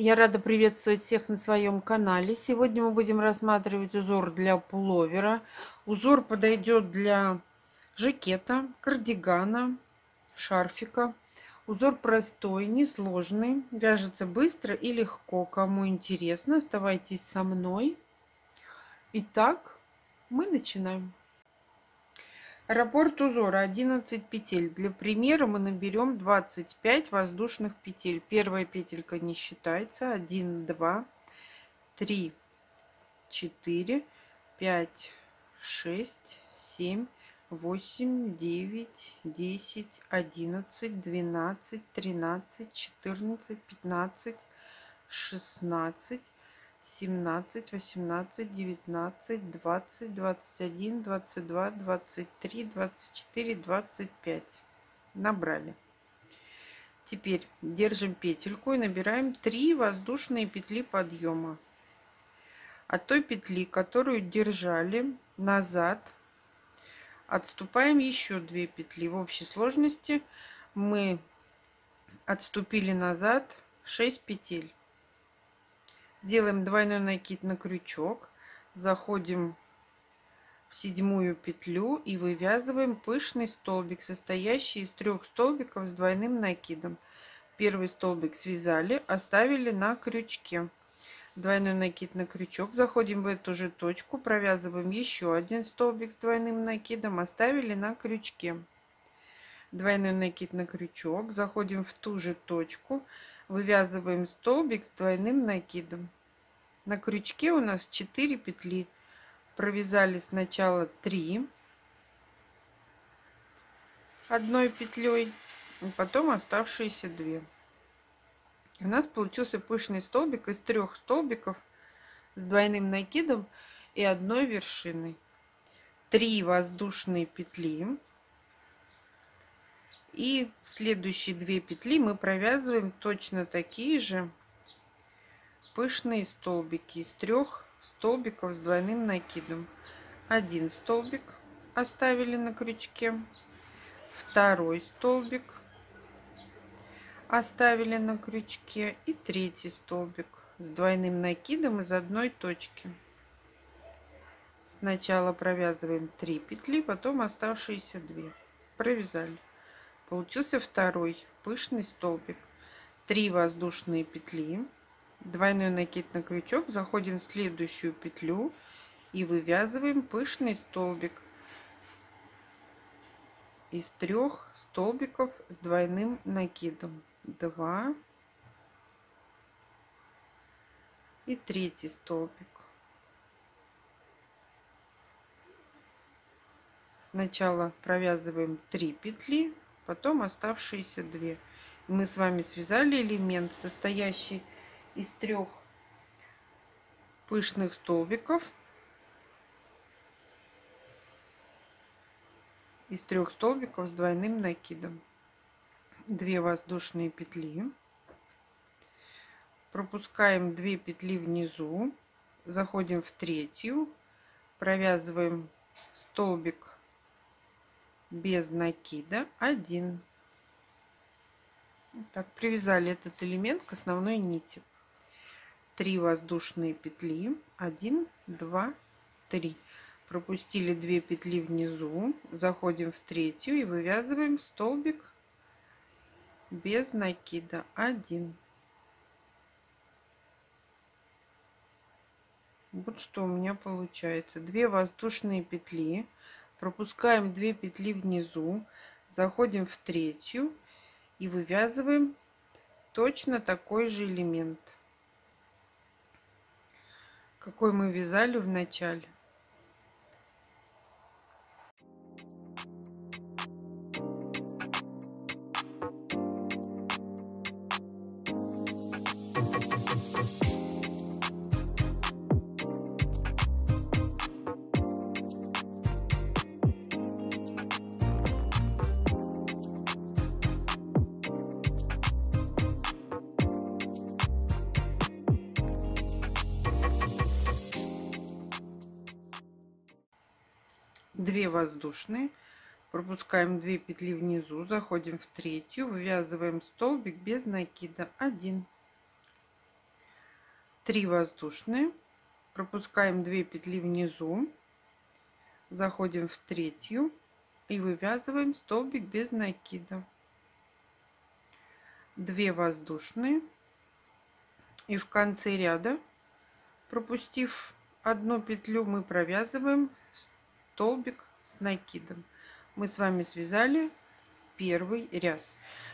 Я рада приветствовать всех на своем канале. Сегодня мы будем рассматривать узор для пуловера. Узор подойдет для жакета, кардигана, шарфика. Узор простой, несложный, вяжется быстро и легко. Кому интересно, оставайтесь со мной. Итак, мы начинаем. Раппорт узора 11 петель. Для примера мы наберем 25 воздушных петель. Первая петелька не считается. 1, 2, 3, 4, 5, 6, 7, 8, 9, 10, 11, 12, 13, 14, 15, 16, 17, 18, 19, 20, 21, 22, 23, 24, 25. Набрали. Теперь держим петельку и набираем 3 воздушные петли подъема. От той петли, которую держали, назад отступаем еще 2 петли. В общей сложности мы отступили назад 6 петель. Делаем двойной накид на крючок, заходим в 7-ю петлю и вывязываем пышный столбик, состоящий из 3 столбиков с двойным накидом. Первый столбик связали, оставили на крючке. Двойной накид на крючок, заходим в эту же точку, провязываем еще 1 столбик с двойным накидом, оставили на крючке. Двойной накид на крючок, заходим в ту же точку, вывязываем столбик с двойным накидом. На крючке у нас 4 петли. Провязали сначала 3 одной петлей, потом оставшиеся 2. У нас получился пышный столбик из 3 столбиков с двойным накидом и одной вершиной. 3 воздушные петли. И следующие 2 петли мы провязываем точно такие же пышные столбики из 3 столбиков с двойным накидом. 1 столбик оставили на крючке, 2 столбик оставили на крючке и 3 столбик с двойным накидом из одной точки. Сначала провязываем 3 петли, потом оставшиеся 2. Провязали. Получился 2 пышный столбик. 3 воздушные петли, двойной накид на крючок, заходим в следующую петлю и вывязываем пышный столбик из 3 столбиков с двойным накидом. 2 и 3 столбик. Сначала провязываем 3 петли, потом оставшиеся 2. Мы с вами связали элемент, состоящий из 3 пышных столбиков, из 3 столбиков с двойным накидом. 2 воздушные петли, пропускаем 2 петли внизу, заходим в 3-ю, провязываем столбик без накида 1. Так, привязали этот элемент к основной нити. 3 воздушные петли, 1, 2, 3. Пропустили 2 петли внизу, заходим в 3-ю и вывязываем столбик без накида 1. Вот что у меня получается. 2 воздушные петли, пропускаем 2 петли внизу, заходим в 3-ю и вывязываем точно такой же элемент, какой мы вязали в начале. Две воздушные, пропускаем 2 петли внизу, заходим в 3-ю, вывязываем столбик без накида 1. 3 воздушные, пропускаем 2 петли внизу, заходим в третью и вывязываем столбик без накида. 2 воздушные, и в конце ряда, пропустив одну петлю, мы провязываем столбик с накидом. Мы с вами связали первый ряд.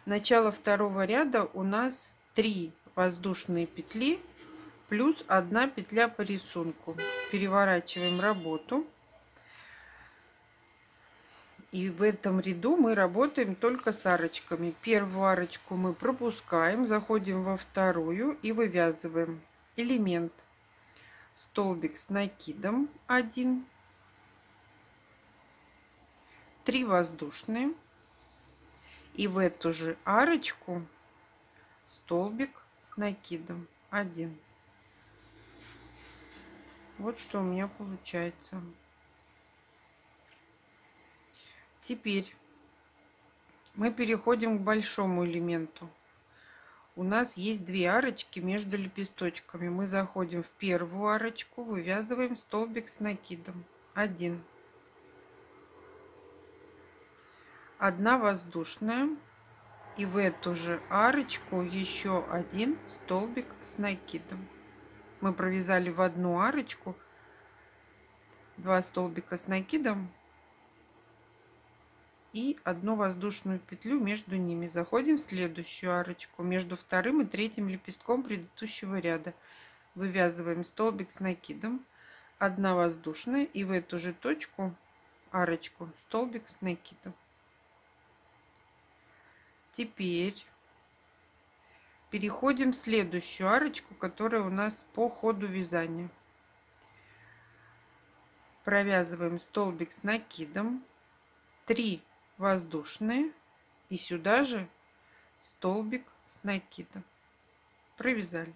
Начало второго ряда у нас 3 воздушные петли плюс 1 петля по рисунку. Переворачиваем работу. И в этом ряду мы работаем только с арочками. Первую арочку мы пропускаем, заходим во вторую и вывязываем элемент столбик с накидом 1, 3 воздушные, и в эту же арочку столбик с накидом 1. Вот что у меня получается. Теперь мы переходим к большому элементу. У нас есть 2 арочки между лепесточками. Мы заходим в первую арочку, вывязываем столбик с накидом 1, 1 воздушная, и в эту же арочку еще 1 столбик с накидом. Мы провязали в одну арочку 2 столбика с накидом и 1 воздушную петлю между ними. Заходим в следующую арочку между вторым и третьим лепестком предыдущего ряда. Вывязываем столбик с накидом, 1 воздушная, и в эту же точку арочку столбик с накидом. Теперь переходим в следующую арочку, которая у нас по ходу вязания. Провязываем столбик с накидом, 3 воздушные, и сюда же столбик с накидом. Провязали.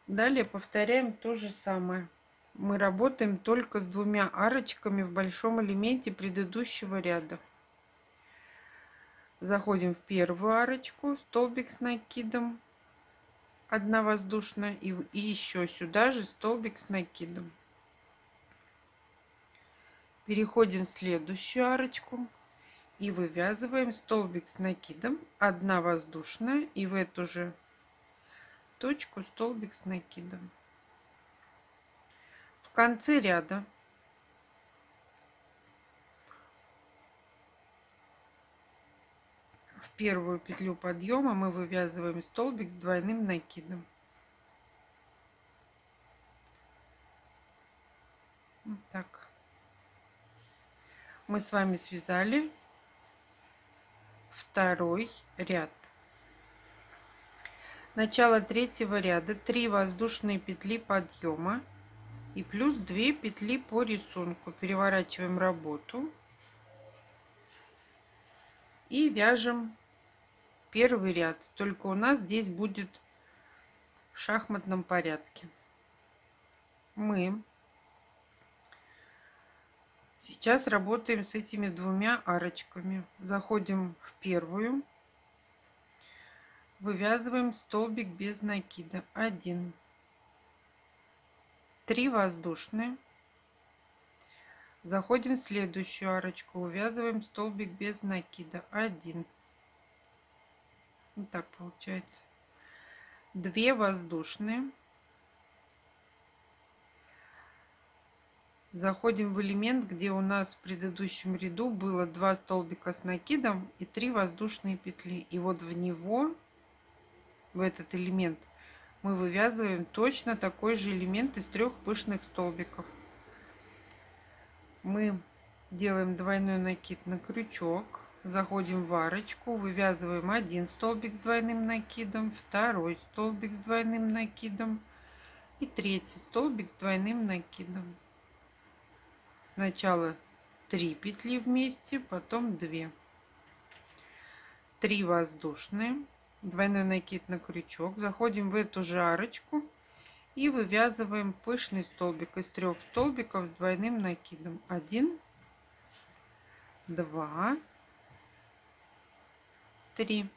Далее повторяем то же самое. Мы работаем только с 2 арочками в большом элементе предыдущего ряда. Заходим в первую арочку, столбик с накидом, 1 воздушная, и еще сюда же столбик с накидом. Переходим в следующую арочку и вывязываем столбик с накидом, 1 воздушная, и в эту же точку столбик с накидом. В конце ряда в первую петлю подъема мы вывязываем столбик с двойным накидом. Вот так. Мы с вами связали второй ряд. Начало третьего ряда, 3 воздушные петли подъема и плюс 2 петли по рисунку. Переворачиваем работу и вяжем первый ряд. Только у нас здесь будет в шахматном порядке. Мы сейчас работаем с этими 2 арочками. Заходим в первую, вывязываем столбик без накида 1, 3 воздушные, заходим в следующую арочку, вывязываем столбик без накида 1. Вот так получается. 2 воздушные, заходим в элемент, где у нас в предыдущем ряду было 2 столбика с накидом и 3 воздушные петли, и вот в него, в этот элемент, мы вывязываем точно такой же элемент из 3 пышных столбиков. Мы делаем двойной накид на крючок, заходим в арочку, вывязываем 1 столбик с двойным накидом, 2 столбик с двойным накидом и 3 столбик с двойным накидом. Сначала 3 петли вместе, потом 2. 3 воздушные, двойной накид на крючок, заходим в эту же арочку и вывязываем пышный столбик из 3 столбиков с двойным накидом. 1, 2, 3.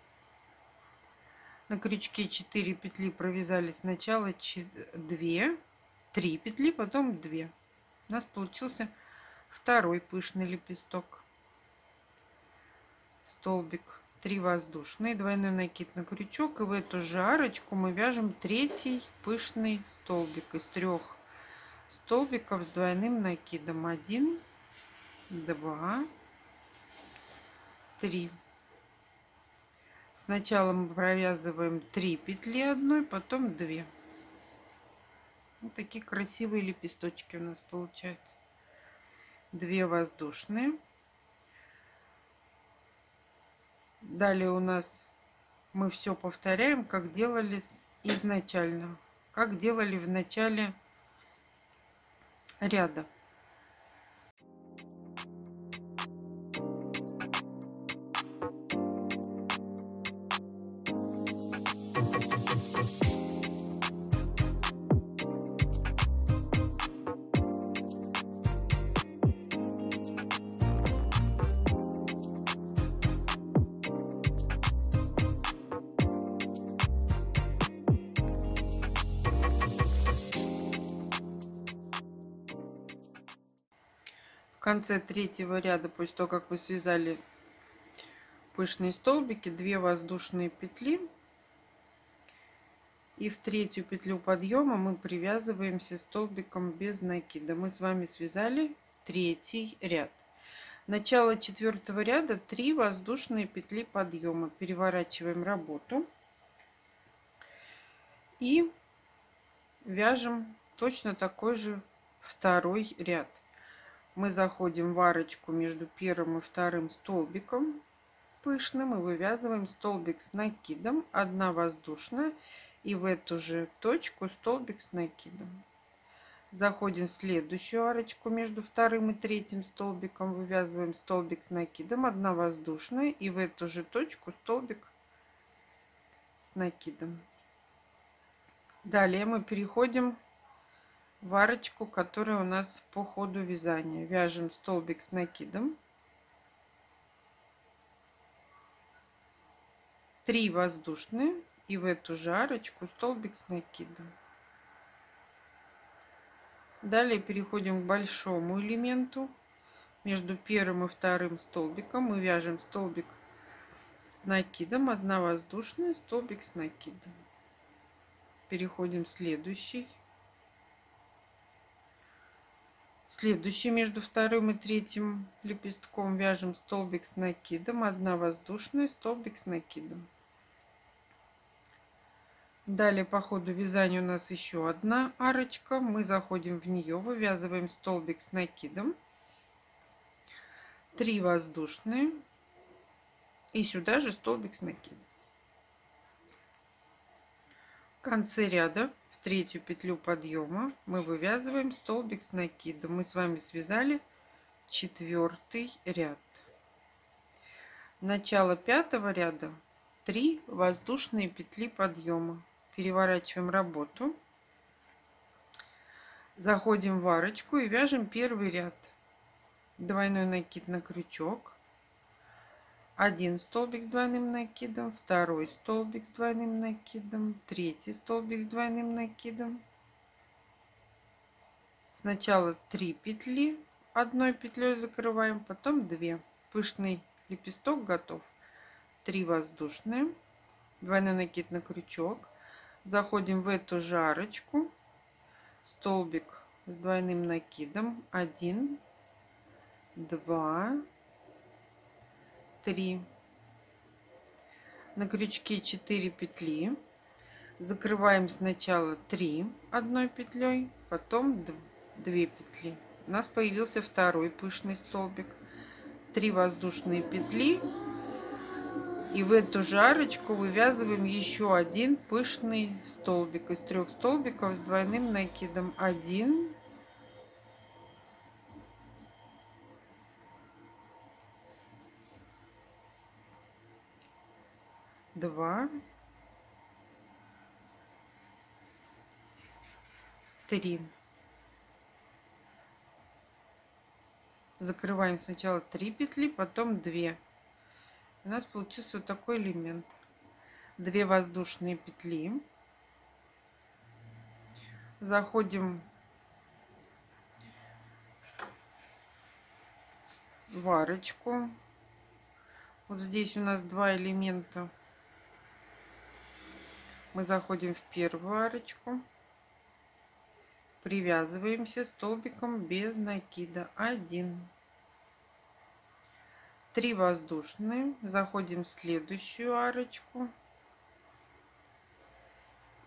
На крючке 4 петли провязали сначала 2, 3 петли, потом 2. У нас получился второй пышный лепесток. Столбик, 3 воздушные, двойной накид на крючок, и в эту же арочку мы вяжем третий пышный столбик из 3 столбиков с двойным накидом. 1, 2, 3. Сначала мы провязываем 3 петли одной, потом 2. Вот такие красивые лепесточки у нас получаются. 2 воздушные. Далее у нас мы все повторяем, как делали изначально, как делали в начале ряда. В конце третьего ряда, после того, как вы связали пышные столбики, 2 воздушные петли, и в третью петлю подъема мы привязываемся столбиком без накида. Мы с вами связали третий ряд. Начало четвертого ряда 3 воздушные петли подъема. Переворачиваем работу и вяжем точно такой же второй ряд. Мы заходим в арочку между первым и вторым столбиком пышным и вывязываем столбик с накидом, 1 воздушная, и в эту же точку столбик с накидом. Заходим в следующую арочку между вторым и третьим столбиком, вывязываем столбик с накидом, 1 воздушная, и в эту же точку столбик с накидом. Далее мы переходим в арочку, которая у нас по ходу вязания. Вяжем столбик с накидом, 3 воздушные, и в эту же арочку столбик с накидом. Далее переходим к большому элементу. Между первым и вторым столбиком мы вяжем столбик с накидом, 1 воздушная, столбик с накидом. Переходим в следующий. Следующий между вторым и третьим лепестком вяжем столбик с накидом, 1 воздушная, столбик с накидом. Далее по ходу вязания у нас еще одна арочка. Мы заходим в нее, вывязываем столбик с накидом, 3 воздушные, и сюда же столбик с накидом. В конце ряда в третью петлю подъема мы вывязываем столбик с накидом. Мы с вами связали четвертый ряд. Начало пятого ряда 3 воздушные петли подъема. Переворачиваем работу, заходим в арочку и вяжем первый ряд. Двойной накид на крючок, 1 столбик с двойным накидом, 2 столбик с двойным накидом, 3 столбик с двойным накидом. Сначала 3 петли, 1 петлей закрываем, потом 2. Пышный лепесток готов. 3 воздушные, двойной накид на крючок, заходим в эту же арочку, столбик с двойным накидом, 1, 2, 3. На крючке 4 петли, закрываем сначала 3 одной петлей, потом 2 петли. У нас появился второй пышный столбик. 3 воздушные петли, и в эту же арочку вывязываем еще один пышный столбик из 3 столбиков с двойным накидом. 1, 2, 3. Закрываем сначала 3 петли, потом 2. У нас получился вот такой элемент. 2 воздушные петли, заходим в арочку. Вот здесь у нас 2 элемента. Мы заходим в первую арочку, привязываемся столбиком без накида 1, 3 воздушные, заходим в следующую арочку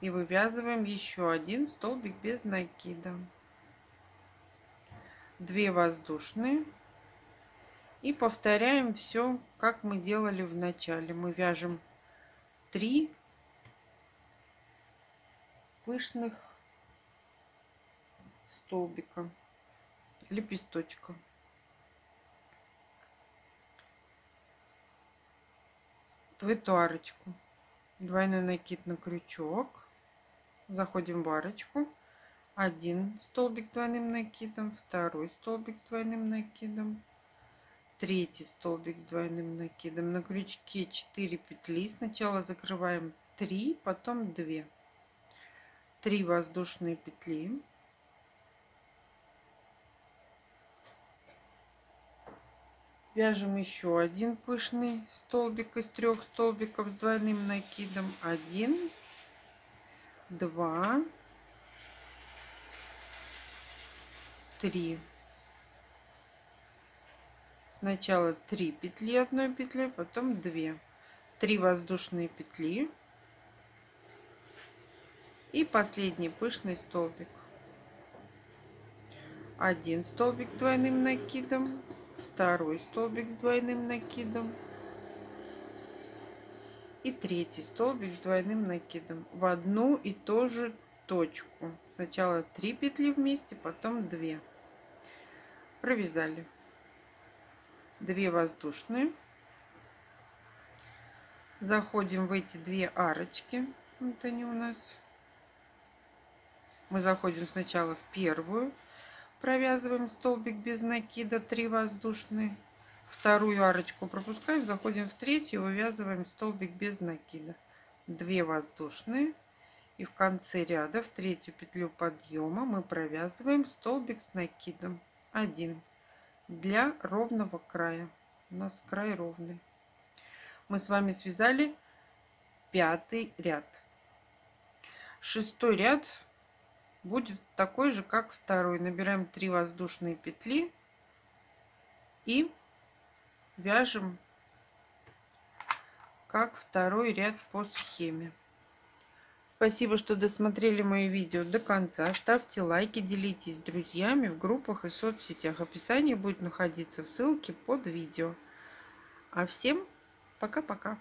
и вывязываем еще 1 столбик без накида, 2 воздушные, и повторяем все, как мы делали в начале. Мы вяжем 3 пышных столбика, лепесточка. В эту арочку двойной накид на крючок, заходим в арочку, 1 столбик с двойным накидом, 2 столбик с двойным накидом, 3 столбик с двойным накидом. На крючке 4 петли. Сначала закрываем 3, потом 2, 3 воздушные петли, вяжем еще 1 пышный столбик из 3 столбиков с двойным накидом, 1, 2, 3. Сначала 3 петли одной петлей, потом 2, 3 воздушные петли и последний пышный столбик, 1 столбик с двойным накидом, 2 столбик с двойным накидом и 3 столбик с двойным накидом в одну и ту же точку. Сначала 3 петли вместе, потом 2. Провязали. 2 воздушные, заходим в эти 2 арочки. Вот они у нас. Мы заходим сначала в первую, провязываем столбик без накида, 3 воздушные, вторую арочку пропускаем, заходим в третью, вывязываем столбик без накида, 2 воздушные, и в конце ряда в третью петлю подъема мы провязываем столбик с накидом 1 для ровного края. У нас край ровный. Мы с вами связали 5-й ряд. 6-й ряд будет такой же, как второй. Набираем 3 воздушные петли и вяжем как второй ряд по схеме. Спасибо, что досмотрели мое видео до конца. Ставьте лайки, делитесь с друзьями в группах и соцсетях. В описании будет находиться ссылки под видео. А всем пока-пока.